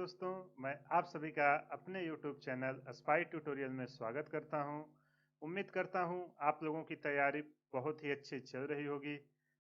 दोस्तों, मैं आप सभी का अपने YouTube चैनल स्पाई ट्यूटोरियल में स्वागत करता हूं। उम्मीद करता हूं आप लोगों की तैयारी बहुत ही अच्छी चल रही होगी।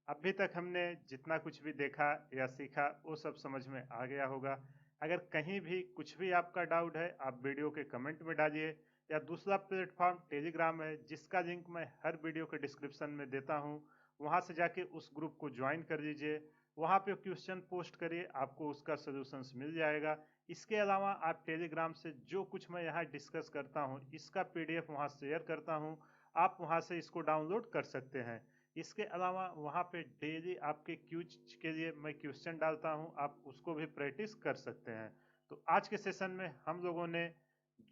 अभी तक हमने जितना कुछ भी देखा या सीखा वो सब समझ में आ गया होगा। अगर कहीं भी कुछ भी आपका डाउट है आप वीडियो के कमेंट में डालिए, या दूसरा प्लेटफॉर्म टेलीग्राम है जिसका लिंक मैं हर वीडियो के डिस्क्रिप्शन में देता हूँ, वहाँ से जाके उस ग्रुप को ज्वाइन कर लीजिए। वहाँ पे क्वेश्चन पोस्ट करिए, आपको उसका सोल्यूशंस मिल जाएगा। इसके अलावा आप टेलीग्राम से जो कुछ मैं यहाँ डिस्कस करता हूँ इसका पीडीएफ वहाँ शेयर करता हूँ, आप वहाँ से इसको डाउनलोड कर सकते हैं। इसके अलावा वहाँ पे डेली आपके क्यूज के लिए मैं क्वेश्चन डालता हूँ, आप उसको भी प्रैक्टिस कर सकते हैं। तो आज के सेशन में हम लोगों ने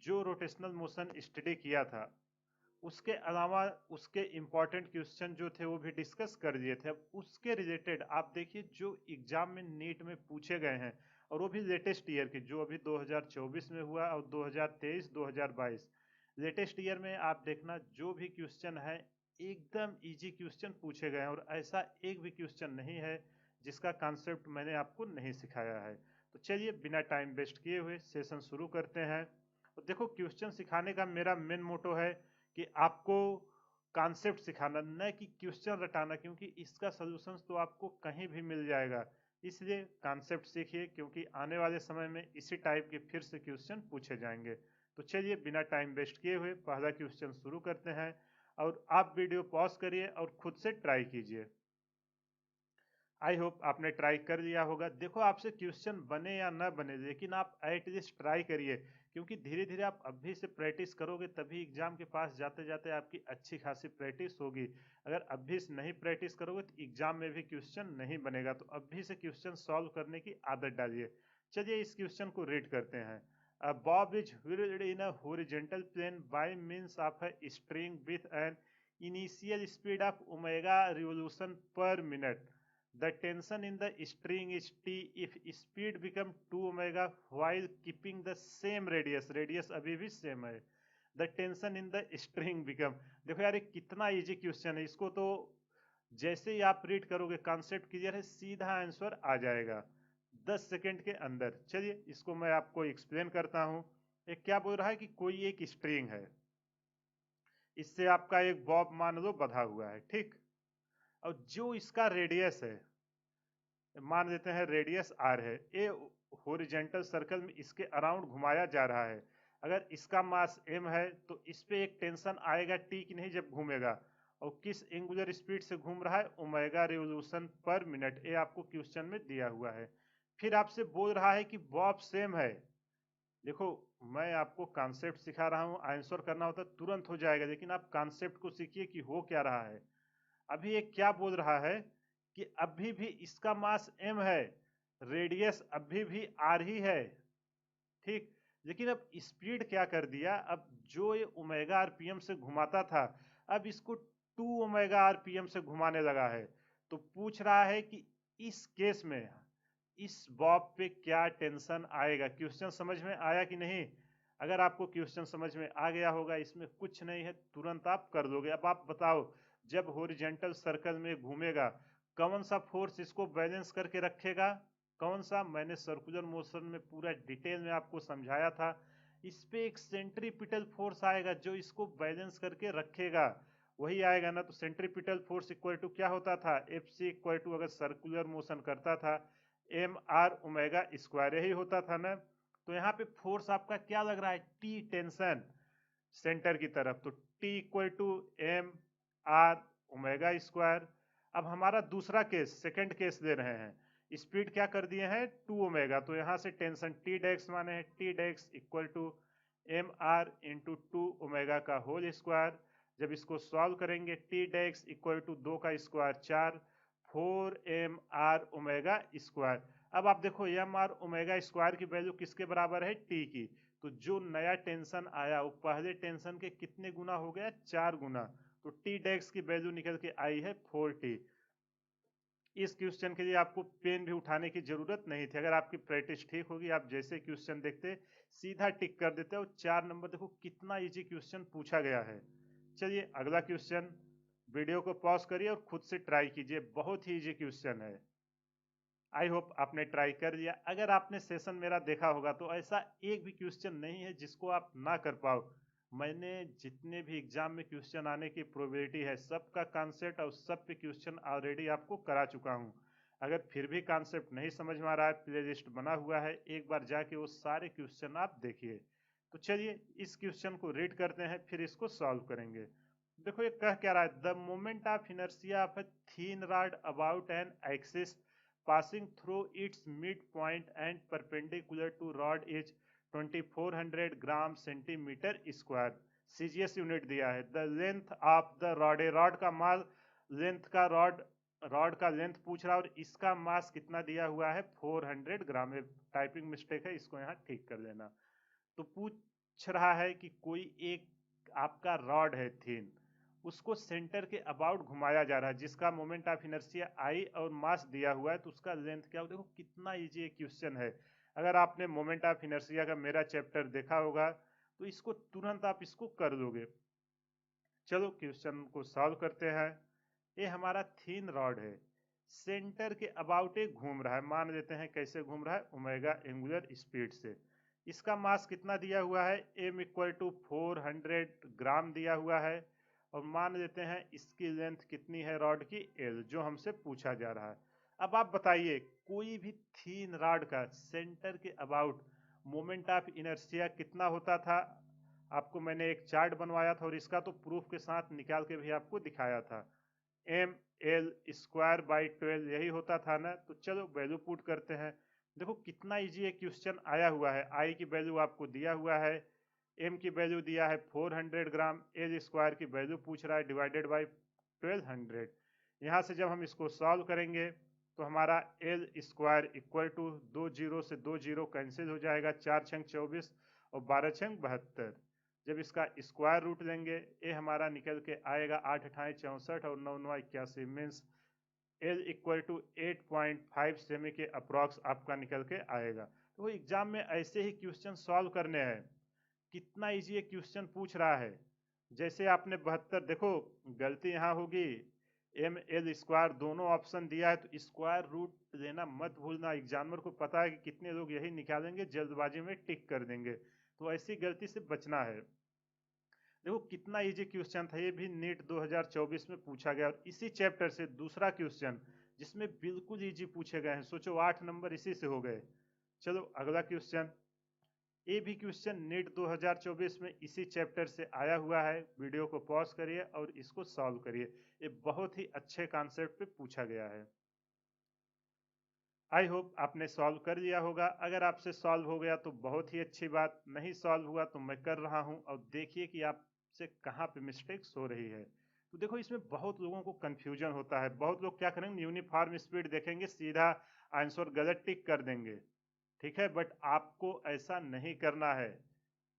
जो रोटेशनल मोशन स्टडी किया था उसके अलावा उसके इम्पोर्टेंट क्वेश्चन जो थे वो भी डिस्कस कर दिए थे। अब उसके रिलेटेड आप देखिए जो एग्जाम में नीट में पूछे गए हैं, और वो भी लेटेस्ट ईयर के, जो अभी 2024 में हुआ और 2023 2022 लेटेस्ट ईयर में आप देखना जो भी क्वेश्चन है एकदम इजी क्वेश्चन पूछे गए हैं, और ऐसा एक भी क्वेश्चन नहीं है जिसका कॉन्सेप्ट मैंने आपको नहीं सिखाया है। तो चलिए बिना टाइम वेस्ट किए हुए सेशन शुरू करते हैं। तो देखो, क्वेश्चन सिखाने का मेरा मेन मोटो है कि आपको कॉन्सेप्ट सिखाना, न कि क्वेश्चन रटाना, क्योंकि इसका सॉल्यूशन तो आपको कहीं भी मिल जाएगा। इसलिए कॉन्सेप्ट सीखिए, क्योंकि आने वाले समय में इसी टाइप के फिर से क्वेश्चन पूछे जाएंगे। तो चलिए बिना टाइम वेस्ट किए हुए पहला क्वेश्चन शुरू करते हैं, और आप वीडियो पॉज करिए और खुद से ट्राई कीजिए। आई होप आपने ट्राई कर लिया होगा। देखो, आपसे क्वेश्चन बने या ना बने, लेकिन आप एटलीस्ट ट्राई करिए, क्योंकि धीरे धीरे आप अभी से प्रैक्टिस करोगे तभी एग्जाम के पास जाते जाते आपकी अच्छी खासी प्रैक्टिस होगी। अगर अभी से नहीं प्रैक्टिस करोगे तो एग्जाम में भी क्वेश्चन नहीं बनेगा। तो अभी से क्वेश्चन सॉल्व करने की आदत डालिए। चलिए इस क्वेश्चन को रीड करते हैं। A bob is whirled in a horizontal plane by means of a string with an initial speed of omega revolution per minute. The tension in the string is T if speed become 2 omega while keeping the same radius. Radius अभी भी same है। The tension in the string become, देखो यार ये कितना easy question है, इसको तो जैसे ही आप रीड करोगे कॉन्सेप्ट क्लियर है, सीधा आंसर आ जाएगा 10 सेकंड के अंदर। चलिए इसको मैं आपको एक्सप्लेन करता हूँ। एक क्या बोल रहा है कि कोई एक स्ट्रिंग है, इससे आपका एक बॉब मान लो बंधा हुआ है, ठीक। और जो इसका रेडियस है, मान लेते हैं रेडियस आर है, ये हॉरिजॉन्टल सर्कल में इसके अराउंड घुमाया जा रहा है। अगर इसका मास m है तो इस पे एक टेंशन आएगा t की नहीं जब घूमेगा, और किस एंगुलर स्पीड से घूम रहा है, ओमेगा रिवोल्यूशन पर मिनट। ये आपको क्वेश्चन में दिया हुआ है। फिर आपसे बोल रहा है कि बॉब सेम है। देखो, मैं आपको कॉन्सेप्ट सिखा रहा हूँ, आंसर करना होता तुरंत हो जाएगा, लेकिन आप कॉन्सेप्ट को सीखिए कि हो क्या रहा है। अभी ये क्या बोल रहा है कि अभी भी इसका मास m है, रेडियस अभी भी r ही है, ठीक। लेकिन अब स्पीड क्या कर दिया, अब जो ये ओमेगा आरपीएम से घुमाता था अब इसको 2 ओमेगा आरपीएम से घुमाने लगा है। तो पूछ रहा है कि इस केस में इस बॉब पे क्या टेंशन आएगा। क्वेश्चन समझ में आया कि नहीं? अगर आपको क्वेश्चन समझ में आ गया होगा, इसमें कुछ नहीं है, तुरंत आप कर दोगे। अब आप बताओ, जब हॉरिजॉन्टल सर्कल में घूमेगा कौन सा फोर्स इसको बैलेंस करके रखेगा? कौन सा? मैंने सर्कुलर मोशन में पूरा डिटेल में आपको समझाया था। इस पे एक सेंट्रीपिटल फोर्स आएगा जो इसको बैलेंस करके रखेगा, वही आएगा ना। तो सेंट्रीपिटल फोर्स इक्वल टू क्या होता था, एफ सी इक्वल टू, अगर सर्कुलर मोशन करता था, एम आर ओमेगा स्क्वायर, यही होता था ना। तो यहाँ पे फोर्स आपका क्या लग रहा है, टी टेंशन सेंटर की तरफ, तो T equal to M R omega square. अब हमारा दूसरा केस, सेकंड केस ले रहे हैं, स्पीड क्या कर दिए हैं 2 ओमेगा, तो यहां से टेंशन टी डेक्स माने हैं टी डेक्स equal to M R into 2 omega का होल स्क्वायर। जब इसको सॉल्व करेंगे, टी डेक्स इक्वल टू 2 का square 4, 4 M R omega square. अब आप देखो एम आर ओमेगा स्क्वायर की वैल्यू किसके बराबर है, टी की। तो जो नया टेंशन आया वो पहले टेंशन के कितने गुना हो गया, 4 गुना। तो टी डेक्स की वैल्यू निकल के आई है 4t। इस क्वेश्चन के लिए आपको पेन भी उठाने की जरूरत नहीं थी। अगर आपकी प्रैक्टिस ठीक होगी, आप जैसे क्वेश्चन देखते सीधा टिक कर देते। और 4 नंबर देखो कितना इजी क्वेश्चन पूछा गया है। चलिए अगला क्वेश्चन, वीडियो को पॉज करिए और खुद से ट्राई कीजिए, बहुत ही इजी क्वेश्चन है। आई होप आपने ट्राई कर लिया। अगर आपने सेशन मेरा देखा होगा तो ऐसा एक भी क्वेश्चन नहीं है जिसको आप ना कर पाओ। मैंने जितने भी एग्जाम में क्वेश्चन आने की प्रोबेबिलिटी है सबका कॉन्सेप्ट और सब पे क्वेश्चन ऑलरेडी आपको करा चुका हूँ। अगर फिर भी कॉन्सेप्ट नहीं समझ में आ रहा है, प्ले लिस्ट बना हुआ है, एक बार जाके वो सारे क्वेश्चन आप देखिए। तो चलिए इस क्वेश्चन को रीड करते हैं, फिर इसको सॉल्व करेंगे। देखो ये कह क्या रहा है, the moment of inertia of A thin rod about an axis passing through its midpoint and perpendicular to rod is 2400 gram centimetre square. CGS unit दिया है। The length of the rod, rod का मास, length का rod का length पूछ रहा है और इसका मास कितना दिया हुआ है 400 ग्राम। टाइपिंग मिस्टेक है, इसको यहाँ ठीक कर लेना। तो पूछ रहा है कि कोई एक आपका रॉड है थीन, उसको सेंटर के अबाउट घुमाया जा रहा है, जिसका मोमेंट ऑफ इनर्शिया आई और मास दिया हुआ है, तो उसका लेंथ क्या हो। देखो कितना इजी क्वेश्चन है। अगर आपने मोमेंट ऑफ इनर्शिया का मेरा चैप्टर देखा होगा तो इसको तुरंत आप इसको कर दोगे। चलो क्वेश्चन को सॉल्व करते हैं। ये हमारा थीन रॉड है, सेंटर के अबाउट एक घूम रहा है। मान लेते हैं कैसे घूम रहा है, ओमेगा एंगुलर स्पीड से। इसका मास कितना दिया हुआ है, m इक्वल टू 400 ग्राम दिया हुआ है। और मान लेते हैं इसकी लेंथ कितनी है रॉड की, l, जो हमसे पूछा जा रहा है। अब आप बताइए कोई भी थीन रॉड का सेंटर के अबाउट मोमेंट ऑफ इनर्शिया कितना होता था। आपको मैंने एक चार्ट बनवाया था और इसका तो प्रूफ के साथ निकाल के भी आपको दिखाया था। एम एल स्क्वायर बाई 12 यही होता था ना। तो चलो वैल्यू पुट करते हैं। देखो कितना इजी एक क्वेश्चन आया हुआ है। आई की वैल्यू आपको दिया हुआ है, एम की वैल्यू दिया है 400 ग्राम, एल स्क्वायर की वैल्यू पूछ रहा है डिवाइडेड बाई 1200। यहाँ से जब हम इसको सॉल्व करेंगे तो हमारा L square equal to 2 zero से 2 जीरो कैंसिल हो जाएगा, 4 छंग 24 और 12 छंग 72। जब इसका स्क्वायर रूट लेंगे ये हमारा निकल के आएगा 8 अठाई 64 और 9 9 81, मीन्स एल इक्वल टू 8.5 सेमी के अप्रॉक्स आपका निकल के आएगा। तो एग्जाम में ऐसे ही क्वेश्चन सॉल्व करने हैं। कितना इजी ये क्वेश्चन पूछ रहा है। जैसे आपने 72, देखो गलती यहाँ होगी, एम एल स्क्वायर दोनों ऑप्शन दिया है तो स्क्वायर रूट लेना मत भूलना। एग्जामिनर को पता है कि कितने लोग यही निकालेंगे, जल्दबाजी में टिक कर देंगे, तो ऐसी गलती से बचना है। देखो कितना इजी क्वेश्चन था, ये भी नीट 2024 में पूछा गया और इसी चैप्टर से दूसरा क्वेश्चन जिसमें बिल्कुल इजी पूछे गए हैं। सोचो 8 नंबर इसी से हो गए। चलो अगला क्वेश्चन। ये भी क्वेश्चन नीट 2024 में इसी चैप्टर से आया हुआ है। वीडियो को पॉज करिए और इसको सॉल्व करिए। ये बहुत ही अच्छे कॉन्सेप्ट पे पूछा गया है। आई होप आपने सॉल्व कर लिया होगा। अगर आपसे सॉल्व हो गया तो बहुत ही अच्छी बात, नहीं सॉल्व हुआ तो मैं कर रहा हूं और देखिए कि आपसे कहाँ पे मिस्टेक्स हो रही है। तो देखो इसमें बहुत लोगों को कंफ्यूजन होता है। बहुत लोग क्या करेंगे, यूनिफॉर्म स्पीड देखेंगे सीधा आंसर गलत टिक कर देंगे। ठीक है, बट आपको ऐसा नहीं करना है।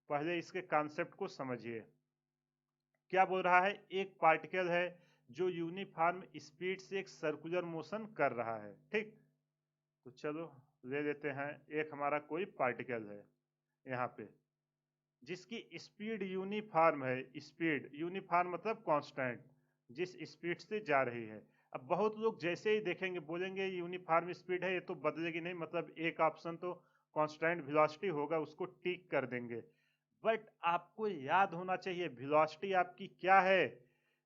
पहले इसके कॉन्सेप्ट को समझिए। क्या बोल रहा है, एक पार्टिकल है जो यूनिफॉर्म स्पीड से एक सर्कुलर मोशन कर रहा है। ठीक, तो चलो ले लेते हैं। एक हमारा कोई पार्टिकल है यहाँ पे जिसकी स्पीड यूनिफॉर्म है। स्पीड यूनिफॉर्म मतलब कांस्टेंट, जिस स्पीड से जा रही है। अब बहुत लोग जैसे ही देखेंगे बोलेंगे यूनिफॉर्म स्पीड है, ये तो बदलेगी नहीं, मतलब एक ऑप्शन तो कांस्टेंट वेलोसिटी होगा, उसको टिक कर देंगे। बट आपको याद होना चाहिए वेलोसिटी आपकी क्या है।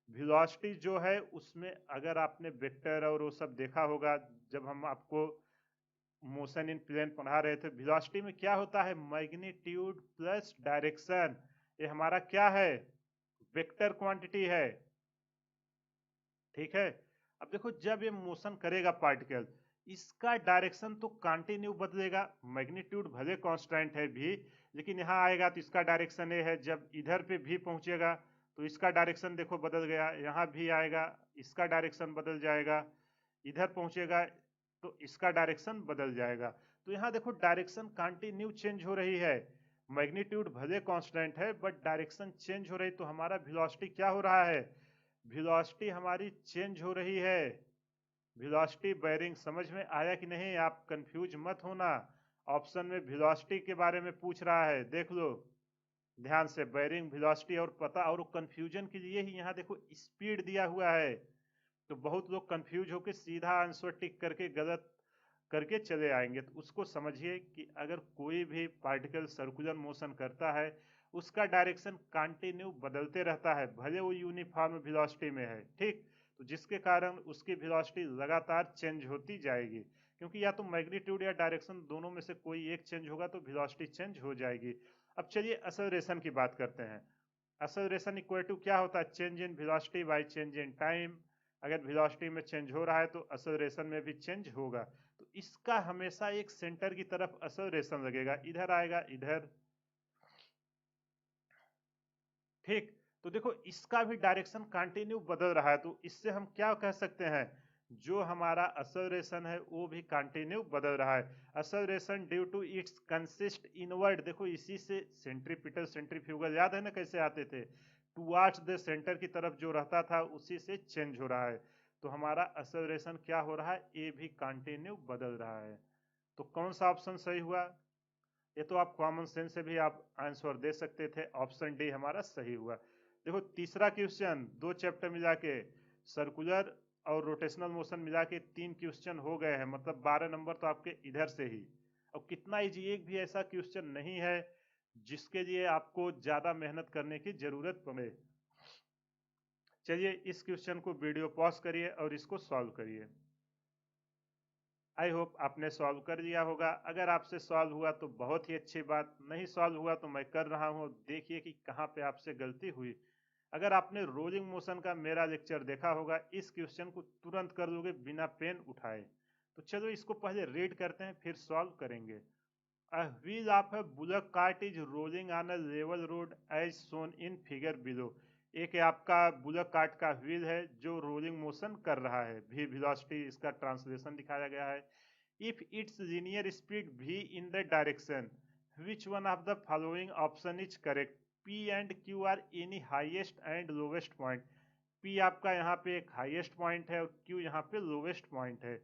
वेलोसिटी जो है उसमें अगर आपने वेक्टर और वो सब देखा होगा, जब हम आपको मोशन इन प्लेन पढ़ा रहे थे, वेलोसिटी में क्या होता है, मैग्नीट्यूड प्लस डायरेक्शन। ये हमारा क्या है, वेक्टर क्वांटिटी है। ठीक है, अब देखो जब ये मोशन करेगा पार्टिकल, इसका डायरेक्शन तो कंटिन्यू बदलेगा। मैग्नीट्यूड भले कांस्टेंट है भी, लेकिन यहाँ आएगा तो इसका डायरेक्शन ये है। जब इधर पे भी पहुंचेगा तो इसका डायरेक्शन देखो बदल गया, यहाँ भी आएगा इसका डायरेक्शन बदल जाएगा, इधर पहुंचेगा तो इसका डायरेक्शन बदल जाएगा। तो यहाँ देखो डायरेक्शन कंटिन्यू चेंज हो रही है। मैग्नीट्यूड भले कांस्टेंट है बट डायरेक्शन चेंज हो रही, तो हमारा वेलोसिटी क्या हो रहा है, वेलोसिटी हमारी चेंज हो रही है। वेलोसिटी बेयरिंग समझ में आया कि नहीं, आप कंफ्यूज मत होना। ऑप्शन में वेलोसिटी के बारे में पूछ रहा है, देख लो ध्यान से, बेयरिंग वेलोसिटी और पता। और कंफ्यूजन के लिए ही यहाँ देखो स्पीड दिया हुआ है, तो बहुत लोग कंफ्यूज होकर सीधा आंसर टिक करके गलत करके चले आएंगे। तो उसको समझिए कि अगर कोई भी पार्टिकल सर्कुलर मोशन करता है, उसका डायरेक्शन कंटिन्यू बदलते रहता है, भले वो यूनिफॉर्म वेलोसिटी में है, ठीक। तो जिसके कारण उसकी वेलोसिटी लगातार चेंज होती जाएगी, क्योंकि या तो मैग्नीट्यूड या डायरेक्शन दोनों में से कोई एक चेंज होगा तो वेलोसिटी चेंज हो जाएगी। अब चलिए एक्सेलरेशन की बात करते हैं। एक्सेलरेशन इक्वल टू क्या होता है? Change in velocity by change in time. अगर वेलोसिटी में चेंज हो रहा है तो एक्सेलरेशन में भी चेंज होगा। तो इसका हमेशा एक सेंटर की तरफ एक्सेलरेशन लगेगा, इधर आएगा, इधर, ठीक। तो देखो इसका भी डायरेक्शन कंटिन्यू बदल रहा है, तो इससे हम क्या कह सकते हैं? जो हमारा एक्सेलरेशन है वो भी कंटिन्यू बदल रहा है। Acceleration due to its consist inward, देखो इसी से सेंट्रीपिटल सेंट्रीफ्यूगल याद है ना कैसे आते थे, टुवर्ड्स द सेंटर की तरफ जो रहता था उसी से चेंज हो रहा है। तो हमारा एक्सेलरेशन क्या हो रहा है? ये भी कंटिन्यू बदल रहा है। तो कौन सा ऑप्शन सही हुआ? ये तो आप कॉमन सेंस से भी आप आंसर दे सकते थे, ऑप्शन डी हमारा सही हुआ। देखो तीसरा क्वेश्चन, दो चैप्टर मिला के सर्कुलर और रोटेशनल मोशन मिला के 3 क्वेश्चन हो गए हैं, मतलब 12 नंबर तो आपके इधर से ही। और कितना इजी, एक भी ऐसा क्वेश्चन नहीं है जिसके लिए आपको ज्यादा मेहनत करने की जरूरत पड़े। चलिए इस क्वेश्चन को वीडियो पॉज करिए और इसको सॉल्व करिए। आई होप आपने सॉल्व कर लिया होगा। अगर आपसे सॉल्व हुआ तो बहुत ही अच्छी बात, नहीं सॉल्व हुआ तो मैं कर रहा हूँ, देखिए कि कहाँ पे आपसे गलती हुई। अगर आपने रोलिंग मोशन का मेरा लेक्चर देखा होगा, इस क्वेश्चन को तुरंत कर लोगे बिना पेन उठाए। तो चलो इसको पहले रीड करते हैं फिर सॉल्व करेंगे। A wheel of a bullock cart is rolling on a level road as shown in figure below। एक आपका बुलक कार्ट का व्हील है जो रोलिंग मोशन कर रहा है, v वेलोसिटी इसका ट्रांसलेशन दिखाया गया है। If its linear speed v in the direction, which one of the following option is correct? P and Q are any highest and lowest point। P आपका यहाँ पे एक हाईएस्ट पॉइंट है और Q यहाँ पे लोवेस्ट पॉइंट है।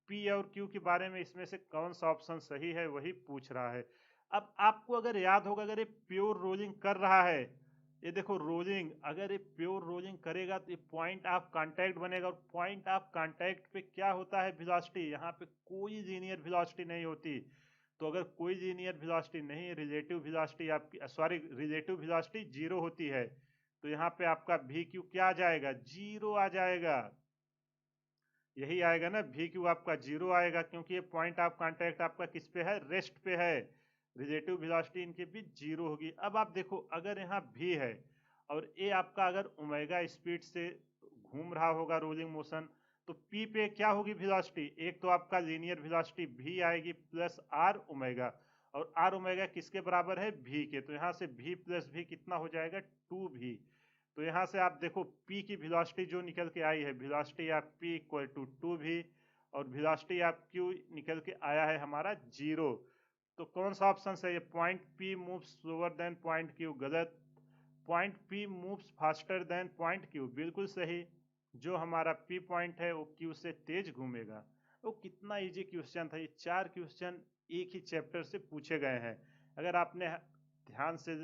P और Q के बारे में इसमें से कौन सा ऑप्शन सही है वही पूछ रहा है। अब आपको अगर याद होगा, अगर ये प्योर रोलिंग कर रहा है, ये देखो रोलिंग, अगर ये प्योर रोलिंग करेगा तो ये पॉइंट ऑफ कांटेक्ट बनेगा, और पॉइंट ऑफ कांटेक्ट पे क्या होता है? वेलोसिटी। यहाँ पे कोई लीनियर वेलोसिटी नहीं होती। तो अगर कोई लीनियर वेलोसिटी नहीं, रिलेटिव वेलोसिटी आपकी, सॉरी रिलेटिव वेलोसिटी जीरो होती है, तो यहाँ पे आपका वी क्यू क्या आ जाएगा? जीरो आ जाएगा। यही आएगा ना, वी क्यू आपका जीरो आएगा, क्योंकि ये पॉइंट ऑफ कांटेक्ट आपका किस पे है? रेस्ट पे है। रिलेटिव वेलोसिटी इनके बीच जीरो होगी। अब आप देखो अगर यहाँ भी है और ए आपका अगर ओमेगा स्पीड से घूम रहा होगा रोलिंग मोशन, तो पी पे क्या होगी वेलोसिटी? एक तो आपका लीनियर वेलोसिटी भी आएगी प्लस आर ओमेगा, और आर ओमेगा किसके बराबर है? भी के। तो यहाँ से भी प्लस भी कितना हो जाएगा? 2v। तो यहाँ से आप देखो P की वेलोसिटी जो निकल के आई है, velocity of P equal to 2v, और वेलोसिटी ऑफ Q निकल के आया है हमारा जीरो। तो कौन सा ऑप्शन सही है? Point P moves slower then point Q गलत, point P moves faster than point Q बिल्कुल सही। जो हमारा P पॉइंट है वो Q से तेज घूमेगा। वो कितना इजी क्वेश्चन था, ये 4 क्वेश्चन एक ही चैप्टर से पूछे गए हैं। अगर आपने ध्यान से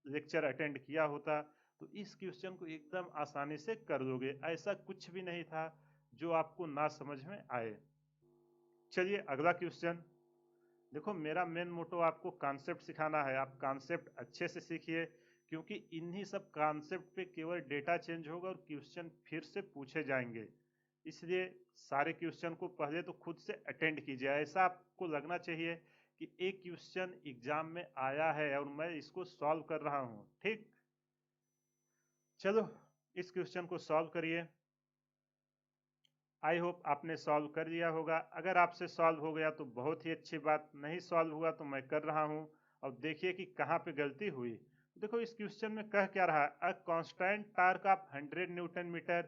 लेक्चर अटेंड किया होता तो इस क्वेश्चन को एकदम आसानी से कर लोगे, ऐसा कुछ भी नहीं था जो आपको ना समझ में आए। चलिए अगला क्वेश्चन। देखो मेरा मेन मोटो आपको कॉन्सेप्ट सिखाना है, आप कॉन्सेप्ट अच्छे से सीखिए, क्योंकि इन्हीं सब कॉन्सेप्ट पे केवल डेटा चेंज होगा और क्वेश्चन फिर से पूछे जाएंगे। इसलिए सारे क्वेश्चन को पहले तो खुद से अटेंड कीजिए, ऐसा आपको लगना चाहिए कि एक क्वेश्चन एग्जाम में आया है और मैं इसको सॉल्व कर रहा हूँ, ठीक। चलो इस क्वेश्चन को सॉल्व करिए। आई होप आपने सॉल्व कर लिया होगा। अगर आपसे सॉल्व हो गया तो बहुत ही अच्छी बात, नहीं सॉल्व हुआ तो मैं कर रहा हूं, और देखिए कि कहाँ पे गलती हुई। देखो इस क्वेश्चन में कह क्या रहा है? A constant torque of 100 newton metre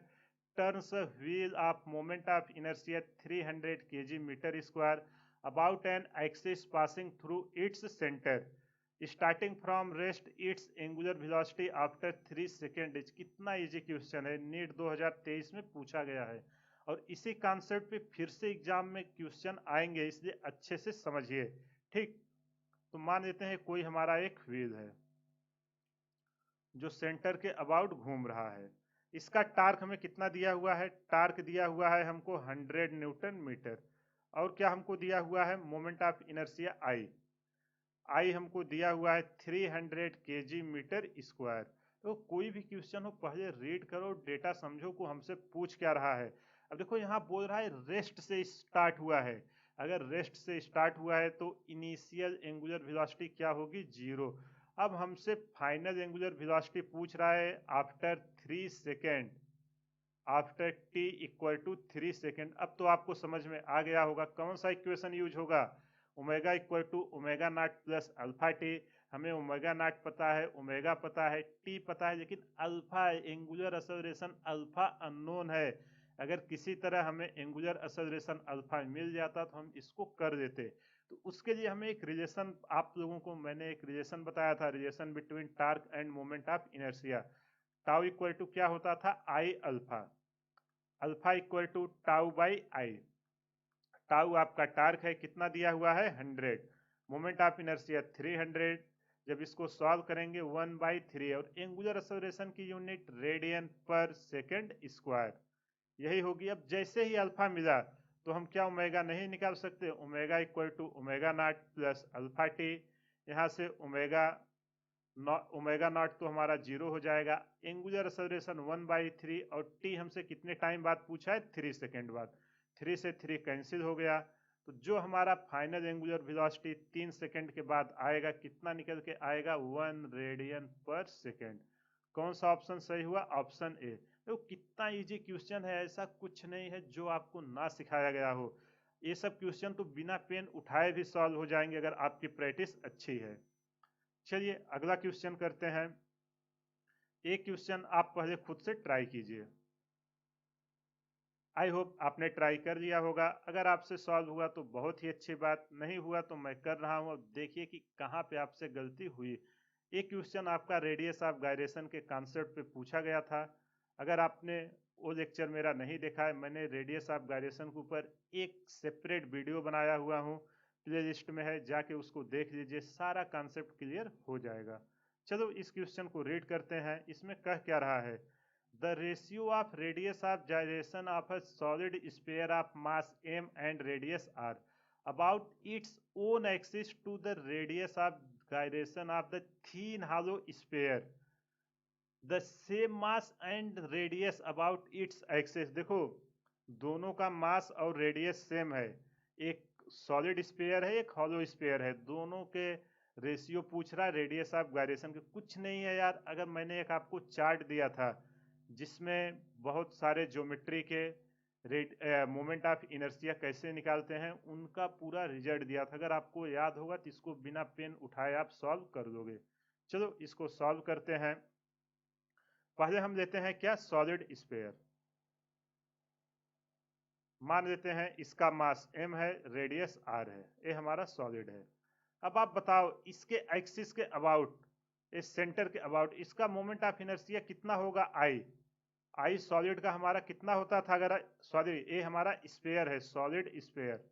turns a wheel of moment of inertia 300 kg metre square about an axis passing through its centre starting from rest its angular velocity after 3 second. कितना easy question है, NEET 2023 में पूछा गया है, और इसी concept पे फिर से एग्जाम में क्वेश्चन आएंगे, इसलिए अच्छे से समझिए, ठीक। तो मान लेते हैं कोई हमारा एक व्हील है जो सेंटर के अबाउट घूम रहा है। इसका टार्क हमें कितना दिया हुआ है? टार्क दिया हुआ है हमको 100 न्यूटन मीटर, और क्या हमको दिया हुआ है, मोमेंट ऑफ इनर्शिया आई। आई हमको दिया हुआ है 300 kg मीटर स्क्वायर। तो कोई भी क्वेश्चन हो पहले रीड करो, डेटा समझो को हमसे पूछ क्या रहा है। अब देखो यहाँ बोल रहा है रेस्ट से स्टार्ट हुआ है। अगर रेस्ट से स्टार्ट हुआ है तो इनिशियल एंगुलर वेलोसिटी क्या होगी, 0। अब हमसे फाइनल एंगुलर वेलोसिटी पूछ रहा है after 3 second, after t equal to 3 second. अब तो आपको समझ में आ गया होगा कौन सा इक्वेशन यूज होगा, omega equal to omega naught plus alpha t. हमें ओमेगा नॉट पता है, ओमेगा पता है, टी पता है, लेकिन alpha angular acceleration alpha unknown है। अगर किसी तरह हमें एंगुलर एक्सेलरेशन अल्फा मिल जाता तो हम इसको कर देते। तो उसके लिए हमें एक रिलेशन, आप लोगों को मैंने एक रिलेशन बताया था, relation between torque and moment of inertia. Tau equal to क्या होता था, I alpha, alpha equal to tau by I. Tau आपका टार्क है, कितना दिया हुआ है, 100। Moment of inertia 300। जब इसको सॉल्व करेंगे 1/3, और एंगुलर एक्सेलरेशन की यूनिट रेडियन पर सेकेंड स्क्वायर, यही होगी। अब जैसे ही अल्फा मिला तो हम क्या ओमेगा नहीं निकाल सकते, omega equal to omega naught plus alpha t. यहाँ से ओमेगा नॉट तो हमारा 0 हो जाएगा। एंगुलर एक्सेलरेशन 1/3 और टी हमसे कितने टाइम बाद पूछा है, 3 सेकेंड बाद। 3 से 3 कैंसिल हो गया, तो जो हमारा फाइनल एंगुलर वेलोसिटी 3 सेकेंड के बाद आएगा, कितना निकल के आएगा, 1 रेडियन पर सेकेंड। कौन सा ऑप्शन सही हुआ, ऑप्शन ए। तो कितना इजी क्वेश्चन है, ऐसा कुछ नहीं है जो आपको ना सिखाया गया हो। ये सब क्वेश्चन तो बिना पेन उठाए भी सॉल्व हो जाएंगे अगर आपकी प्रैक्टिस अच्छी है। चलिए अगला क्वेश्चन करते हैं। एक क्वेश्चन आप पहले खुद से ट्राई कीजिए। आई होप आपने ट्राई कर लिया होगा। अगर आपसे सॉल्व हुआ तो बहुत ही अच्छी बात, नहीं हुआ तो मैं कर रहा हूँ, अब देखिए कि कहाँ पे आपसे गलती हुई। एक क्वेश्चन आपका रेडियस ऑफ गायरेशन के कॉन्सेप्ट पे पूछा गया था। अगर आपने वो लेक्चर मेरा नहीं देखा है, मैंने रेडियस ऑफ गायरेशन के ऊपर एक सेपरेट वीडियो बनाया हुआ हूँ, प्ले लिस्ट में है, जाके उसको देख लीजिए, सारा कॉन्सेप्ट क्लियर हो जाएगा। चलो इस क्वेश्चन को रीड करते हैं। इसमें कह क्या रहा है, the ratio of radius of gyration of a solid sphere of mass m and radius r about its own axis to the radius of gyration of the thin hollow sphere, the same mass and radius about its axis। देखो दोनों का मास और radius same है, एक solid sphere है, एक hollow sphere है, दोनों के रेशियो पूछ रहा है रेडियस ऑफ गायरेशन के। कुछ नहीं है यार, अगर मैंने एक आपको चार्ट दिया था जिसमें बहुत सारे ज्योमेट्री के मोमेंट ऑफ इनर्शिया कैसे निकालते हैं उनका पूरा रिजल्ट दिया था, अगर आपको याद होगा तो इसको बिना पेन उठाए आप सॉल्व कर दोगे। चलो इसको सॉल्व करते हैं। पहले हम लेते हैं क्या, सॉलिड स्फीयर। मान लेते हैं इसका मास m है, रेडियस r है, ये हमारा सॉलिड है। अब आप बताओ इसके एक्सिस के अबाउट, इस सेंटर के अबाउट इसका मोमेंट ऑफ इनर्शिया कितना होगा, आई सॉलिड का हमारा कितना होता था, अगर सॉलिड, ये हमारा स्फीयर है, सॉलिड स्फीयर,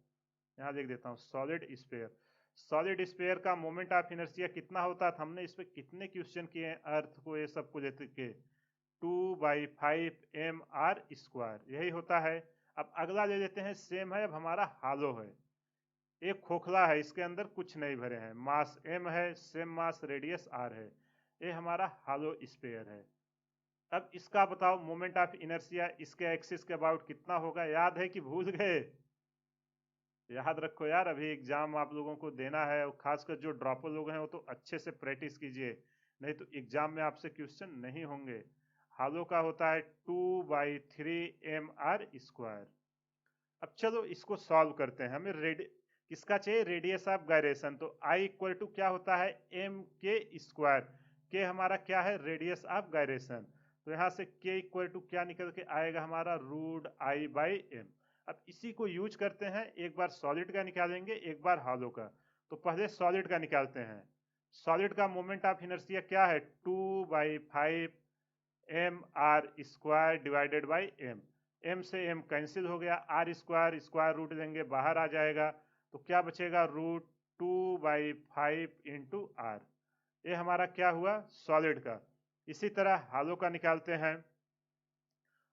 यहाँ लिख देता हूँ सॉलिड स्फीयर। सॉलिड स्फीयर का मोमेंट ऑफ इनर्शिया कितना होता था, हमने इस पे कितने क्वेश्चन किए हैं अर्थ को, ये सब को लेते के 2/5 mr², यही होता है। अब अगला ले लेते हैं, सेम है, अब हमारा हालो है, एक खोखला है, इसके अंदर कुछ नहीं भरे हैं, मास m है, सेम मास, रेडियस r है, ये हमारा हालो स्फीयर है। अब इसका बताओ मोमेंट ऑफ इनर्शिया इसके एक्सिस के अबाउट कितना होगा, याद है कि भूल गए, याद रखो यार, अभी एग्जाम आप लोगों को देना है, और खासकर जो ड्रॉपर लोग हैं वो तो अच्छे से प्रैक्टिस कीजिए, नहीं तो एग्जाम में आपसे क्वेश्चन नहीं होंगे। हालो का होता है 2/3 mr²। अब चलो इसको सॉल्व करते हैं। हमें किसका चाहिए, रेडियस ऑफ गायरेशन, तो आई इक्वल टू क्या होता है, m के स्क्वायर, के हमारा क्या है, रेडियस ऑफ गायरेशन, तो यहाँ से k इक्वल टू क्या निकल के आएगा हमारा, √I/m। अब इसी को यूज करते हैं, एक बार सॉलिड का निकालेंगे, एक बार हॉलो का। तो पहले सॉलिड का निकालते हैं। सॉलिड का मोमेंट ऑफ इनर्शिया क्या है, 2/5 mr² divided by m। m से m कैंसिल हो गया, r² स्क्वायर रूट लेंगे बाहर आ जाएगा, तो क्या बचेगा, √2/5 इंटू r। ये हमारा क्या हुआ, सॉलिड का। इसी तरह हालो का निकालते हैं।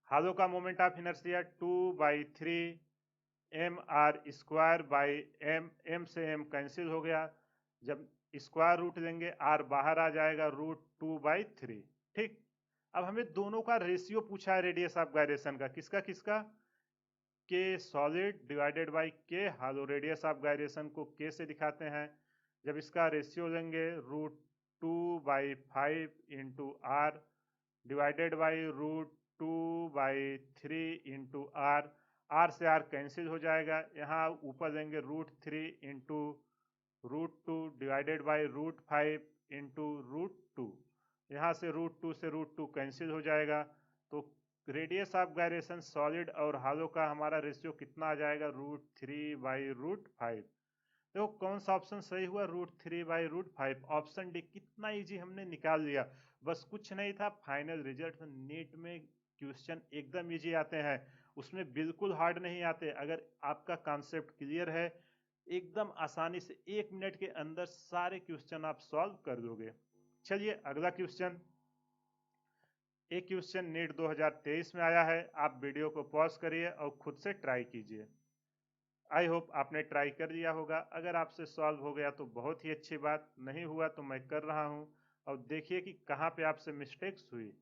हालो का moment of inertia 2/3 M R square by M, M से एम कैंसिल हो गया, जब स्क्वायर रूट लेंगे आर बाहर आ जाएगा, √2/3। ठीक, अब हमें दोनों का रेशियो पूछा है रेडियस ऑफ गायरेशन का, किसका किसका, के सॉलिड डिवाइडेड बाई के हालो। रेडियस ऑफ गायरेशन को के से दिखाते हैं, जब इसका रेशियो लेंगे √2/5 into R divided by √2/3 into R, R से आर कैंसिल हो जाएगा, यहाँ ऊपर लेंगे √3 इंटू √2 डिवाइडेड बाई √5 इंटू √2, यहाँ से √2 से √2 कैंसिल हो जाएगा, तो रेडियस ऑफ गायरेशन सॉलिड और हालो का हमारा रेशियो कितना आ जाएगा, √3/5। देखो कौन सा ऑप्शन सही हुआ, √3/5। ऑप्शन डी, कितना इजी हमने निकाल लिया, बस कुछ नहीं था। फाइनल रिजल्ट नीट में क्वेश्चन एकदम इजी आते हैं, उसमें बिल्कुल हार्ड नहीं आते। अगर आपका कॉन्सेप्ट क्लियर है, एकदम आसानी से 1 मिनट के अंदर सारे क्वेश्चन आप सॉल्व कर दोगे। चलिए अगला क्वेश्चन, एक क्वेश्चन नीट 2023 में आया है, आप वीडियो को पॉज करिए और खुद से ट्राई कीजिए। आई होप आपने ट्राई कर लिया होगा, अगर आपसे सॉल्व हो गया तो बहुत ही अच्छी बात, नहीं हुआ तो मैं कर रहा हूं, और देखिए कि कहाँ पे आपसे मिस्टेक्स हुई।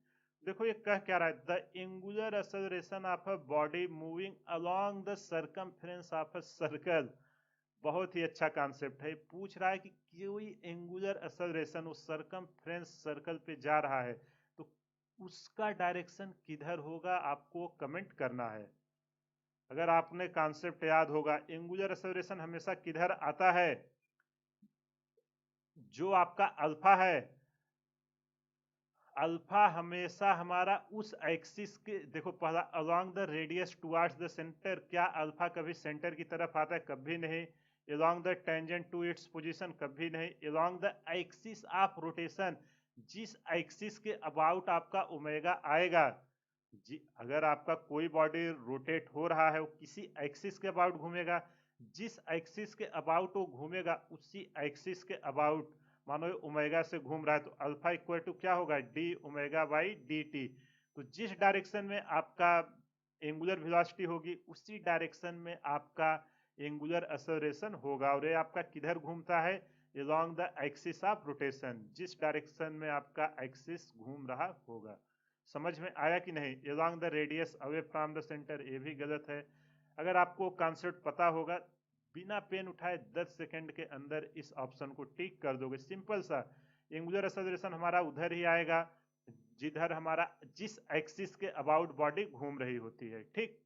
देखो ये कह क्या रहा है, the angular acceleration of a body moving along the circumference of a circle. बहुत ही अच्छा कॉन्सेप्ट है, पूछ रहा है कि कोई एंगुलर एक्सेलरेशन उस सर्कमफ्रेंस सर्कल पे जा रहा है, तो उसका डायरेक्शन किधर होगा, आपको कमेंट करना है। अगर आपने कॉन्सेप्ट याद होगा, एंगुलर एक्सेलरेशन हमेशा किधर आता है, जो आपका अल्फा है, अल्फा हमेशा हमारा उस एक्सिस के, देखो पहला along the radius towards the centre, क्या अल्फा कभी सेंटर की तरफ आता है, कभी नहीं। Along the tangent to its position, कभी नहीं। Along the axis of rotation, जिस एक्सिस के अबाउट आपका ओमेगा आएगा, जी अगर आपका कोई बॉडी रोटेट हो रहा है, वो किसी एक्सिस के अबाउट घूमेगा, जिस एक्सिस के अबाउट वो घूमेगा उसी एक्सिस के अबाउट, मानो ये ओमेगा से घूम रहा है, तो अल्फा इक्वल टू क्या होगा, d⁻/dt। तो जिस डायरेक्शन में आपका एंगुलर वेलोसिटी होगी, उसी डायरेक्शन में आपका एंगुलर एक्सेलरेशन होगा। और ये आपका किधर घूमता है, along the axis of rotation, जिस डायरेक्शन में आपका एक्सिस घूम रहा होगा। समझ में आया कि नहीं, along the radius away from the centre, ये भी गलत है। अगर आपको कॉन्सेप्ट पता होगा, बिना पेन उठाए 10 सेकंड के अंदर इस ऑप्शन को टिक कर दोगे, सिंपल सा। एंगुलर एक्सेलरेशन हमारा उधर ही आएगा जिधर हमारा जिस एक्सिस के अबाउट बॉडी घूम रही होती है। ठीक,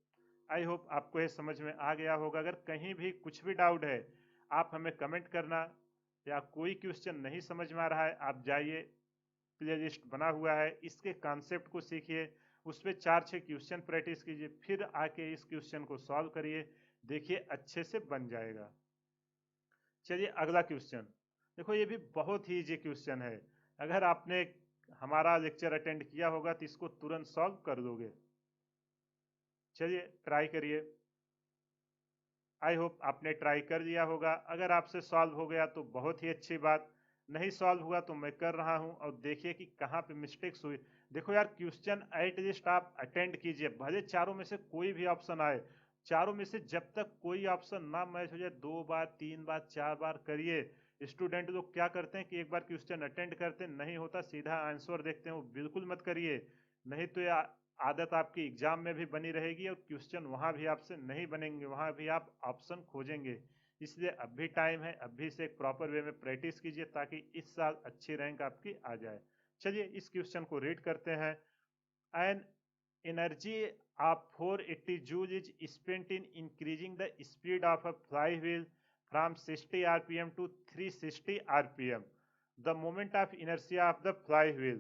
आई होप आपको ये समझ में आ गया होगा। अगर कहीं भी कुछ भी डाउट है, आप हमें कमेंट करना, या कोई क्वेश्चन नहीं समझ में आ रहा है, आप जाइए, प्ले लिस्ट बना हुआ है, इसके कॉन्सेप्ट को सीखिए, उस पर 4-6 क्वेश्चन प्रैक्टिस कीजिए, फिर आके इस क्वेश्चन को सॉल्व करिए, देखिए अच्छे से बन जाएगा। चलिए अगला क्वेश्चन, देखो ये भी बहुत ही इजी क्वेश्चन है, अगर आपने हमारा लेक्चर अटेंड किया होगा तो इसको तुरंत सॉल्व कर दोगे। चलिए ट्राई करिए, आई होप आपने ट्राई कर लिया होगा। अगर आपसे सॉल्व हो गया तो बहुत ही अच्छी बात, नहीं सॉल्व हुआ तो मैं कर रहा हूं, और देखिए कि कहाँ पे मिस्टेक्स हुई। देखो यार, क्वेश्चन एटलीस्ट आप अटेंड कीजिए, भले चारों में से कोई भी ऑप्शन आए, चारों में से जब तक कोई ऑप्शन ना मैच हो जाए, 2 बार 3 बार 4 बार करिए। स्टूडेंट लोग क्या करते हैं कि एक बार क्वेश्चन अटेंड करते नहीं होता, सीधा आंसर देखते हैं, वो बिल्कुल मत करिए, नहीं तो आदत आपकी एग्जाम में भी बनी रहेगी, और क्वेश्चन वहां भी आपसे नहीं बनेंगे, वहां भी आप ऑप्शन खोजेंगे। इसलिए अब भी टाइम है, अभी से एक प्रॉपर वे में प्रैक्टिस कीजिए, ताकि इस साल अच्छी रैंक आपकी आ जाए। चलिए इस क्वेश्चन को रीड करते हैं। An energy of 480 joule is spent in increasing the speed of a flywheel from 60 rpm to 360 rpm. The moment of inertia of the flywheel.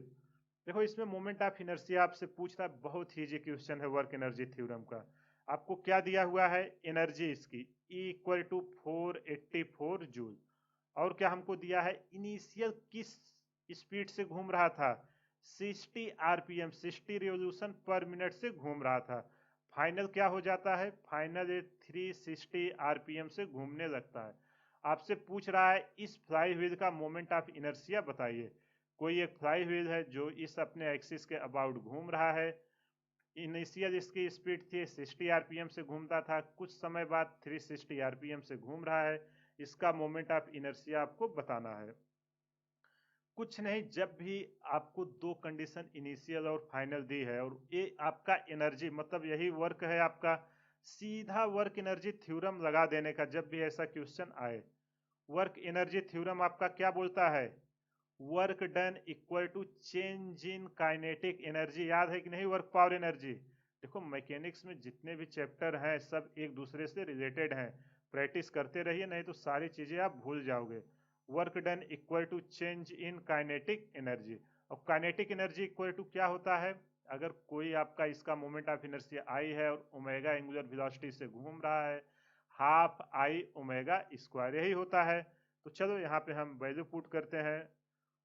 देखो इसमें मोमेंट ऑफ इनर्शिया आपसे पूछ रहा है, बहुत ही इजी क्वेश्चन है वर्क एनर्जी थ्योरम का। आपको क्या दिया हुआ है, एनर्जी इसकी E = 484 जूल, और क्या हमको दिया है, इनिशियल किस स्पीड से घूम रहा था, 60 आरपीएम, 60 रिवोल्यूशन पर मिनट से घूम रहा था। फाइनल क्या हो जाता है, फाइनल 360 आरपीएम से घूमने लगता है। आपसे पूछ रहा है इस फ्लाई व्हील का मोमेंट ऑफ इनर्शिया बताइए। कोई एक फ्लाई व्हील है जो इस अपने एक्सिस के अबाउट घूम रहा है, इनिशियल इसकी स्पीड थी 60 आरपीएम से घूमता था, कुछ समय बाद 360 आरपीएम से घूम रहा है। इसका मोमेंट ऑफ इनर्शिया आपको बताना है। कुछ नहीं, जब भी आपको दो कंडीशन इनिशियल और फाइनल दी है और ये आपका एनर्जी मतलब यही वर्क है आपका, सीधा वर्क एनर्जी थ्योरम लगा देने का जब भी ऐसा क्वेश्चन आए। वर्क एनर्जी थ्योरम आपका क्या बोलता है? Work done equal to change in kinetic energy. याद है कि नहीं वर्क पावर एनर्जी? देखो मैकेनिक्स में जितने भी चैप्टर हैं सब एक दूसरे से रिलेटेड हैं, प्रैक्टिस करते रहिए नहीं तो सारी चीजें आप भूल जाओगे। Work done equal to change in kinetic energy. और काइनेटिक एनर्जी इक्वल टू क्या होता है? अगर कोई आपका इसका मोमेंट ऑफ इनर्शिया आई है और ओमेगा एंगुलर वेलोसिटी से घूम रहा है, हाफ आई ओमेगा स्क्वायर, यही होता है। तो चलो यहाँ पे हम वैल्यू पुट करते हैं।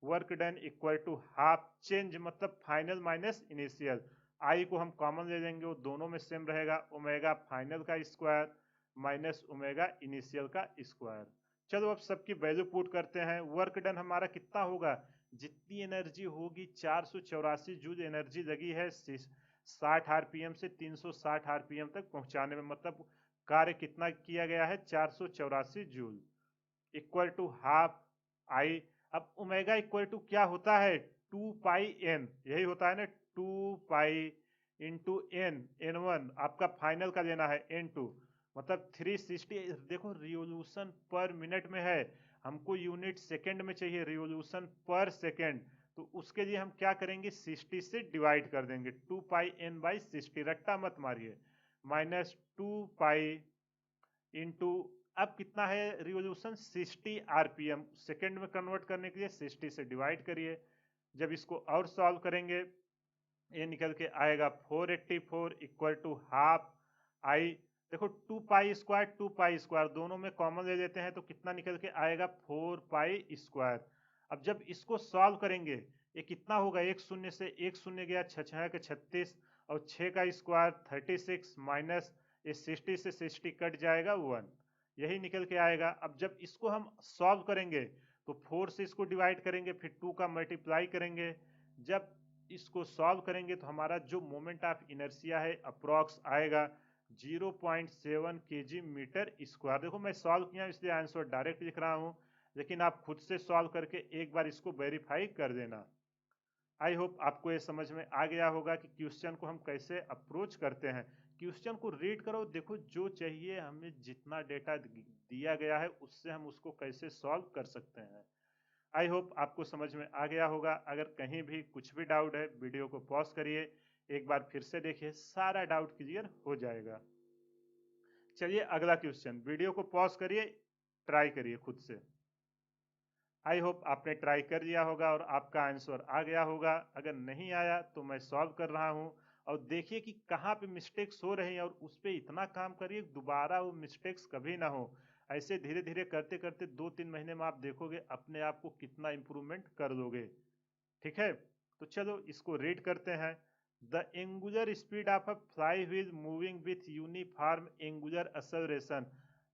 Work done equal to half change मतलब फाइनल माइनस इनिशियल, आई को हम कॉमन ले लेंगे, वो दोनों में सेम रहेगा, ओमेगा फाइनल का स्क्वायर माइनस ओमेगा इनिशियल का स्क्वायर। चलो अब सबकी वैल्यू पुट करते हैं। वर्क डन हमारा कितना होगा? जितनी एनर्जी होगी 484 जूल एनर्जी लगी है 60 आरपीएम से 360 आरपीएम तक पहुंचाने में, मतलब कार्य कितना किया गया है? 484 joule equal to half I. अब ओमेगा इक्वल टू क्या होता है? 2 पाई एन, यही होता है ना, 2 पाई इंटू एन, एन 1 आपका फाइनल का लेना है, N2 मतलब 360। देखो रिवोल्यूशन पर मिनट में है, हमको यूनिट सेकंड में चाहिए, रिवोल्यूशन पर सेकंड। तो उसके लिए हम क्या करेंगे? 60 से डिवाइड कर देंगे, 2 पाई एन/60, रट्टा मत मारिए, माइनस 2 पाई इंटू, अब कितना है रिवोल्यूशन? 60 आरपीएम, सेकंड में कन्वर्ट करने के लिए 60 से डिवाइड करिए। जब इसको और सॉल्व करेंगे ये निकल के आएगा 484 इक्वल टू हाफ आई। देखो 2 पाई स्क्वायर दोनों में कॉमन ले लेते हैं तो कितना निकल के आएगा? 4 पाई स्क्वायर। अब जब इसको सॉल्व करेंगे ये कितना होगा? एक शून्य से एक शून्य गया, 6 के 36 और 6 का स्क्वायर 36 माइनस ये 60 से 60 कट जाएगा 1, यही निकल के आएगा। अब जब इसको हम सॉल्व करेंगे तो 4 से इसको डिवाइड करेंगे, फिर 2 का मल्टीप्लाई करेंगे। जब इसको सॉल्व करेंगे तो हमारा जो मोमेंट ऑफ इनर्शिया है अप्रॉक्स आएगा 0.7 kg मीटर स्क्वायर। देखो मैं सॉल्व किया इसलिए आंसर डायरेक्ट लिख रहा हूँ, लेकिन आप खुद से सॉल्व करके एक बार इसको वेरीफाई कर देना। आई होप आपको ये समझ में आ गया होगा कि क्वेश्चन को हम कैसे अप्रोच करते हैं। क्वेश्चन को रीड करो, देखो जो चाहिए हमें, जितना डेटा दिया गया है उससे हम उसको कैसे सॉल्व कर सकते हैं। आई होप आपको समझ में आ गया होगा। अगर कहीं भी कुछ भी डाउट है वीडियो को पॉज करिए, एक बार फिर से देखिए, सारा डाउट क्लियर हो जाएगा। चलिए अगला क्वेश्चन, वीडियो को पॉज करिए, ट्राई करिए खुद से। आई होप आपने ट्राई कर लिया होगा और आपका आंसर आ गया होगा। अगर नहीं आया तो मैं सॉल्व कर रहा हूँ, और देखिए कि कहाँ पे मिस्टेक्स हो रही हैं और उस पर इतना काम करिए दोबारा वो मिस्टेक्स कभी ना हो। ऐसे धीरे धीरे करते करते 2-3 महीने में आप देखोगे अपने आप को कितना इंप्रूवमेंट कर लोगे। ठीक है, तो चलो इसको रीड करते हैं। The angular speed of a fly wheel moving with uniform angular acceleration.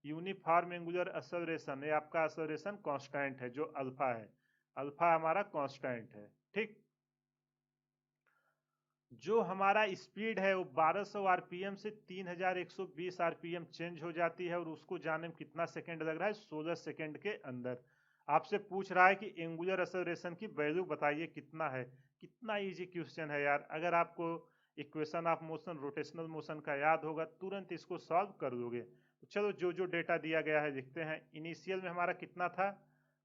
Uniform angular acceleration, ये आपका एक्सेलरेशन कांस्टेंट है जो अल्फा है, अल्फा हमारा कांस्टेंट है। ठीक, जो हमारा स्पीड है वो 1200 आरपीएम से 3120 आरपीएम चेंज हो जाती है, और उसको जानने में कितना सेकंड लग रहा है? 16 सेकंड के अंदर। आपसे पूछ रहा है कि एंगुलर एक्सेलरेशन की वैल्यू बताइए कितना है। कितना इजी क्वेश्चन है यार, अगर आपको equation of motion rotational motion का याद होगा तुरंत इसको सॉल्व कर दोगे। तो चलो जो जो डेटा दिया गया है लिखते हैं। इनिशियल में हमारा कितना था?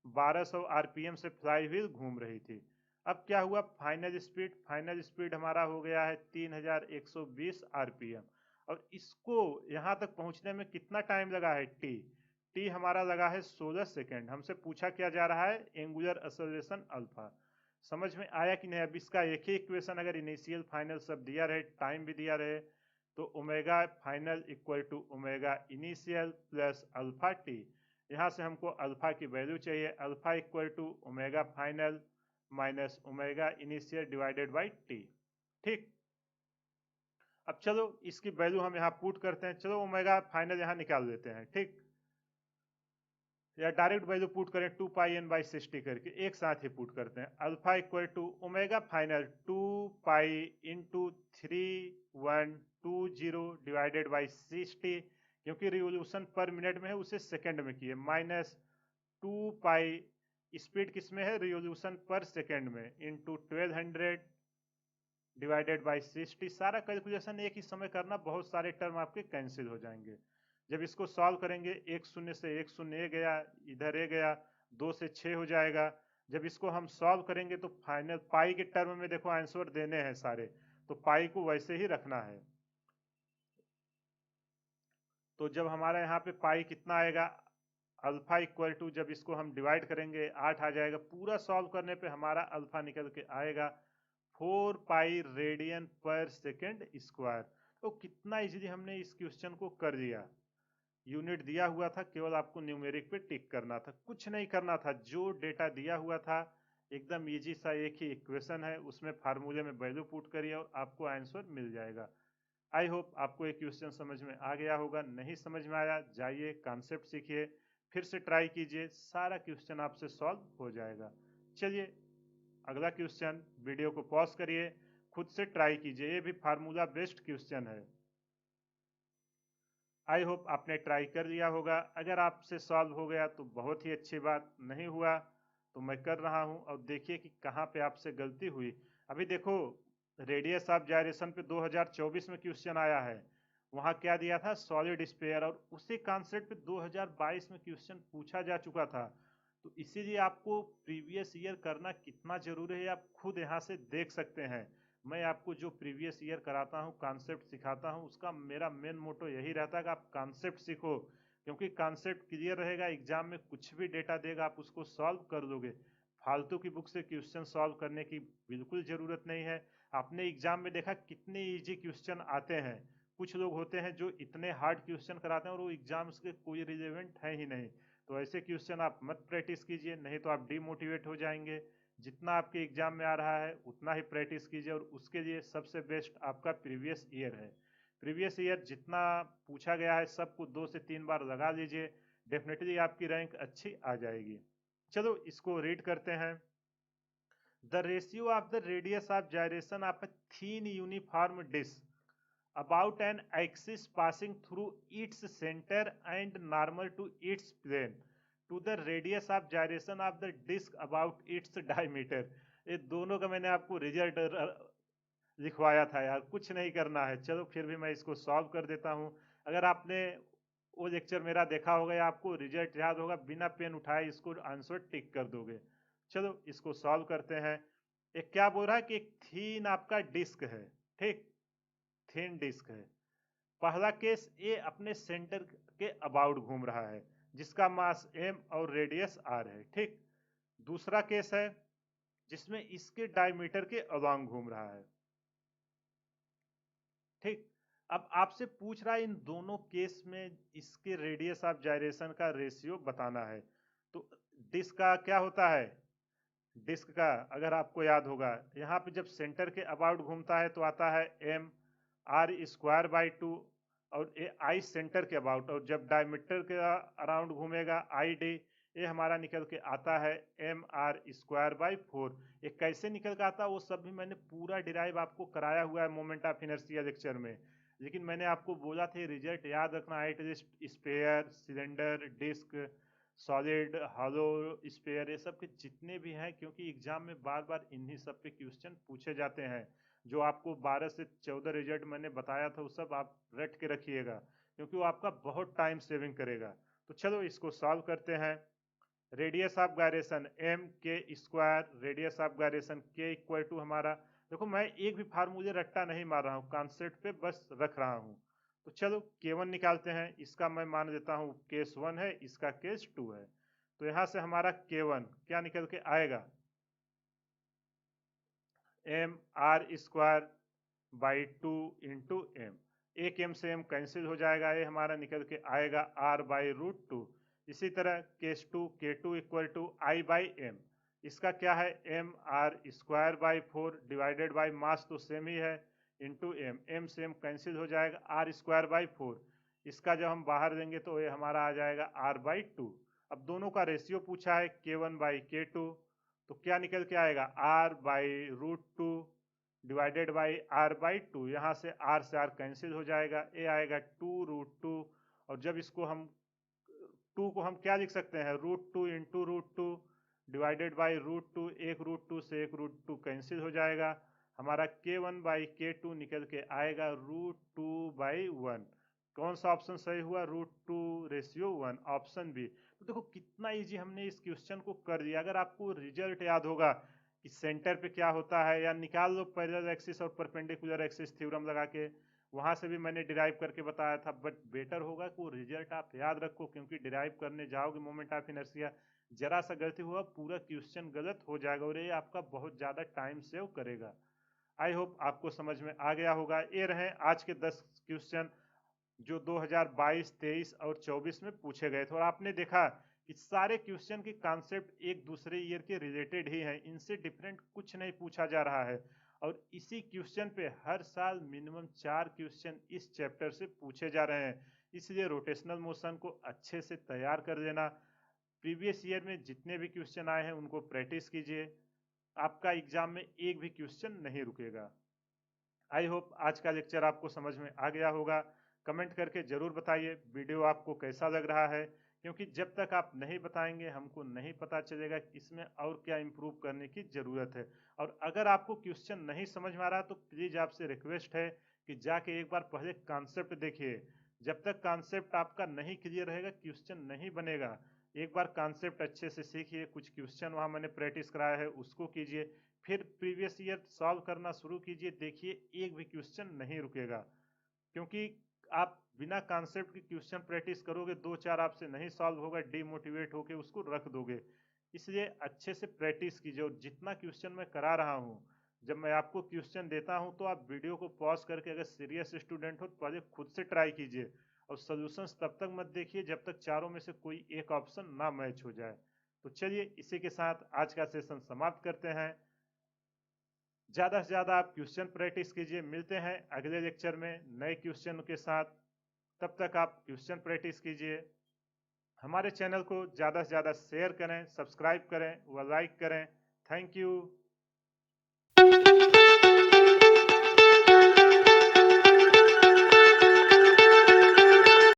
1200 आरपीएम से फ्लाई व्हील घूम रही थी। अब क्या हुआ? फाइनल स्पीड, फाइनल स्पीड हमारा हो गया है 3120 आरपीएम, और इसको यहाँ तक पहुँचने में कितना टाइम लगा है? टी, टी हमारा लगा है 16 सेकेंड। हमसे पूछा क्या जा रहा है? Angular acceleration alpha. समझ में आया कि नहीं? अब इसका एक ही इक्वेशन अगर इनिशियल फाइनल सब दिया रहे, टाइम भी दिया रहे, तो omega final equal to omega initial plus alpha t. यहाँ से हमको अल्फा की वैल्यू चाहिए, alpha equal to omega final minus omega initial divided by t. ठीक, अब चलो इसकी वैल्यू हम यहाँ पुट करते हैं। चलो ओमेगा फाइनल यहाँ निकाल देते हैं। ठीक, या डायरेक्ट वैल्यू पुट करें 2 पाई n बाई 60 करके एक साथ ही पुट करते हैं। Alpha equal to omega final 2 pi into 3120 divided by 60, क्योंकि रिवोल्यूशन पर मिनट में है उसे सेकंड में किए, माइनस 2 पाई स्पीड किस में है, रिवोल्यूशन पर सेकंड में, इंटू 1200 डिवाइडेड बाई 60। सारा कैलकुलेशन एक ही समय करना, बहुत सारे टर्म आपके कैंसिल हो जाएंगे। जब इसको सॉल्व करेंगे, एक शून्य से एक शून्य गया, इधर ए गया, 2 से 6 हो जाएगा। जब इसको हम सॉल्व करेंगे तो फाइनल पाई के टर्म में देखो आंसर देने हैं सारे, तो पाई को वैसे ही रखना है। तो जब हमारा यहाँ पे पाई कितना आएगा, अल्फा इक्वल टू, जब इसको हम डिवाइड करेंगे 8 आ जाएगा, पूरा सॉल्व करने पे हमारा अल्फा निकल के आएगा 4 पाई रेडियन पर सेकेंड स्क्वायर। तो कितना इजीली हमने इस क्वेश्चन को कर दिया। यूनिट दिया हुआ था, केवल आपको न्यूमेरिक पे टिक करना था, कुछ नहीं करना था। जो डेटा दिया हुआ था एकदम इजी सा, एक ही इक्वेशन है, उसमें फार्मूले में वैल्यू पुट करिए और आपको आंसर मिल जाएगा। आई होप आपको ये क्वेश्चन समझ में आ गया होगा। नहीं समझ में आया, जाइए कॉन्सेप्ट सीखिए, फिर से ट्राई कीजिए, सारा क्वेश्चन आपसे सॉल्व हो जाएगा। चलिए अगला क्वेश्चन, वीडियो को पॉज करिए, खुद से ट्राई कीजिए, ये भी फार्मूला बेस्ड क्वेश्चन है। आई होप आपने ट्राई कर लिया होगा। अगर आपसे सॉल्व हो गया तो बहुत ही अच्छी बात, नहीं हुआ तो मैं कर रहा हूं, और देखिए कि कहाँ पे आपसे गलती हुई। अभी देखो रेडियस ऑफ जायरेशन पे 2024 में क्वेश्चन आया है, वहां क्या दिया था, सॉलिड स्फीयर, और उसी कॉन्सेप्ट पे 2022 में क्वेश्चन पूछा जा चुका था। तो इसीलिए आपको प्रीवियस ईयर करना कितना जरूरी है आप खुद यहाँ से देख सकते हैं। मैं आपको जो प्रीवियस ईयर कराता हूँ, कॉन्सेप्ट सिखाता हूँ, उसका मेरा मेन मोटो यही रहता है कि आप कॉन्सेप्ट सीखो, क्योंकि कॉन्सेप्ट क्लियर रहेगा, एग्जाम में कुछ भी डेटा देगा आप उसको सॉल्व कर दोगे। फालतू की बुक से क्वेश्चन सॉल्व करने की बिल्कुल जरूरत नहीं है। आपने एग्जाम में देखा कितने इजी क्वेश्चन आते हैं, कुछ लोग होते हैं जो इतने हार्ड क्वेश्चन कराते हैं और वो एग्जाम्स के कोई रिलेवेंट है ही नहीं। तो ऐसे क्वेश्चन आप मत प्रैक्टिस कीजिए, नहीं तो आप डीमोटिवेट हो जाएंगे। जितना आपके एग्जाम में आ रहा है उतना ही प्रैक्टिस कीजिए, और उसके लिए सबसे बेस्ट आपका प्रीवियस ईयर है। प्रीवियस ईयर जितना पूछा गया है सबको 2 से 3 बार लगा लीजिए, डेफिनेटली आपकी रैंक अच्छी आ जाएगी। चलो इसको रीड करते हैं। The ratio of the radius of gyration of a thin uniform disc about an axis passing through its center and normal to its plane to the radius of gyration of the disk about its diameter। ये दोनों का मैंने आपको result लिखवाया था यार, कुछ नहीं करना है। चलो फिर भी मैं इसको सॉल्व कर देता हूँ। अगर आपने वो लेक्चर मेरा देखा होगा या आपको रिजल्ट याद होगा, बिना पेन उठाए इसको आंसर टिक कर दोगे। चलो इसको सॉल्व करते हैं। एक क्या बोल रहा है कि एक थीन आपका डिस्क है, ठीक, थिन डिस्क है। पहला केस ये अपने सेंटर के अबाउट घूम रहा है, जिसका मास m और रेडियस r है, ठीक। दूसरा केस है जिसमें इसके डायमीटर के अलोंग घूम रहा है, ठीक। अब आपसे पूछ रहा है इन दोनों केस में इसके रेडियस ऑफ जायरेशन का रेशियो बताना है। तो डिस्क का क्या होता है, डिस्क का अगर आपको याद होगा, यहाँ पे जब सेंटर के अबाउट घूमता है तो आता है m r स्क्वायर बाई 2, और ये आई सेंटर के अबाउट, और जब डायमीटर के अराउंड घूमेगा आई डी, ये हमारा निकल के आता है एम आर स्क्वायर बाई 4। ये कैसे निकल के आता है वो सब भी मैंने पूरा डिराइव आपको कराया हुआ है मोमेंट ऑफ इनर्शिया लेक्चर में। लेकिन मैंने आपको बोला था रिजल्ट याद रखना, at least sphere, cylinder, disc, solid, hollow sphere, ये सब के जितने भी हैं, क्योंकि एग्जाम में बार बार इन्हीं सब पे क्वेश्चन पूछे जाते हैं। जो आपको 12 से 14 रिजल्ट मैंने बताया था वो सब आप रट के रखिएगा, क्योंकि वो आपका बहुत टाइम सेविंग करेगा। तो चलो इसको सॉल्व करते हैं। रेडियस ऑफ गायरेशन एम के स्क्वायर, रेडियस ऑफ गायरेशन के इक्वल टू हमारा, देखो मैं एक भी फार्मूले रट्टा नहीं मार रहा हूँ, कॉन्सेप्ट पे बस रख रहा हूँ। तो चलो K1 निकालते हैं। इसका मैं मान देता हूँ केस 1 है, इसका केस 2 है। तो यहां से हमारा K1 क्या निकल के आएगा, M R square by 2 into M. एक एम से एम कैंसिल हो जाएगा, ये हमारा निकल के आएगा आर बाई रूट 2। इसी तरह case 2 K2 equal to I by M, इसका क्या है, M R square by 4 divided by mass तो सेम ही है, इंटू एम, एम से एम कैंसिल हो जाएगा, आर स्क्वायर बाई 4। इसका जब हम बाहर देंगे तो ये हमारा आ जाएगा आर बाई 2। अब दोनों का रेशियो पूछा है K1/K2, तो क्या निकल के आएगा R/√2 डिवाइडेड बाई R/2। यहाँ से R कैंसिल हो जाएगा, ए आएगा 2√2। और जब इसको हम 2 को हम क्या लिख सकते हैं, √2 इंटू √2 डिवाइडेड बाई √2। एक √2 से एक √2 कैंसिल हो जाएगा, हमारा K1/K2 निकल के आएगा √2/1। कौन सा ऑप्शन सही हुआ, √2:1, ऑप्शन बी। तो देखो कितना इजी हमने इस क्वेश्चन को कर दिया। अगर आपको रिजल्ट याद होगा कि सेंटर पे क्या होता है, या निकाल लो पैरेलल एक्सिस और परपेंडिकुलर एक्सिस थ्योरम लगा के, वहां से भी मैंने डिराइव करके बताया था। बट बेटर होगा कि वो रिजल्ट आप याद रखो, क्योंकि डिराइव करने जाओगे मोमेंट ऑफ इनर्शिया, जरा सा गलती हुआ पूरा क्वेश्चन गलत हो जाएगा और ये आपका बहुत ज्यादा टाइम सेव करेगा। आई होप आपको समझ में आ गया होगा। ये रहे आज के 10 क्वेश्चन जो 2022, 23 और 24 में पूछे गए थे। और आपने देखा कि सारे क्वेश्चन के कॉन्सेप्ट एक दूसरे ईयर के रिलेटेड ही हैं, इनसे डिफरेंट कुछ नहीं पूछा जा रहा है। और इसी क्वेश्चन पे हर साल मिनिमम 4 क्वेश्चन इस चैप्टर से पूछे जा रहे हैं। इसलिए रोटेशनल मोशन को अच्छे से तैयार कर लेना। प्रीवियस ईयर में जितने भी क्वेश्चन आए हैं उनको प्रैक्टिस कीजिए, आपका एग्जाम में एक भी क्वेश्चन नहीं रुकेगा। आई होप आज का लेक्चर आपको समझ में आ गया होगा। कमेंट करके जरूर बताइए वीडियो आपको कैसा लग रहा है, क्योंकि जब तक आप नहीं बताएंगे हमको नहीं पता चलेगा कि इसमें और क्या इम्प्रूव करने की ज़रूरत है। और अगर आपको क्वेश्चन नहीं समझ में आ रहा तो प्लीज़ आपसे रिक्वेस्ट है कि जाके एक बार पहले कॉन्सेप्ट देखिए। जब तक कॉन्सेप्ट आपका नहीं क्लियर रहेगा क्वेश्चन नहीं बनेगा। एक बार कॉन्सेप्ट अच्छे से सीखिए, कुछ क्वेश्चन वहाँ मैंने प्रैक्टिस कराया है उसको कीजिए, फिर प्रीवियस ईयर सॉल्व करना शुरू कीजिए। देखिए एक भी क्वेश्चन नहीं रुकेगा, क्योंकि आप बिना कॉन्सेप्ट के क्वेश्चन प्रैक्टिस करोगे, 2-4 आपसे नहीं सॉल्व होगा, डीमोटिवेट होके उसको रख दोगे। इसलिए अच्छे से प्रैक्टिस कीजिए। और जितना क्वेश्चन मैं करा रहा हूँ, जब मैं आपको क्वेश्चन देता हूँ तो आप वीडियो को पॉज करके, अगर सीरियस स्टूडेंट हो तो पहले खुद से ट्राई कीजिए। और सोल्यूशंस तब तक मत देखिए जब तक चारों में से कोई एक ऑप्शन ना मैच हो जाए। तो चलिए इसी के साथ आज का सेशन समाप्त करते हैं। ज़्यादा से ज़्यादा आप क्वेश्चन प्रैक्टिस कीजिए। मिलते हैं अगले लेक्चर में नए क्वेश्चन के साथ। तब तक आप क्वेश्चन प्रैक्टिस कीजिए। हमारे चैनल को ज़्यादा से ज़्यादा शेयर करें, सब्सक्राइब करें व लाइक करें। Thank you.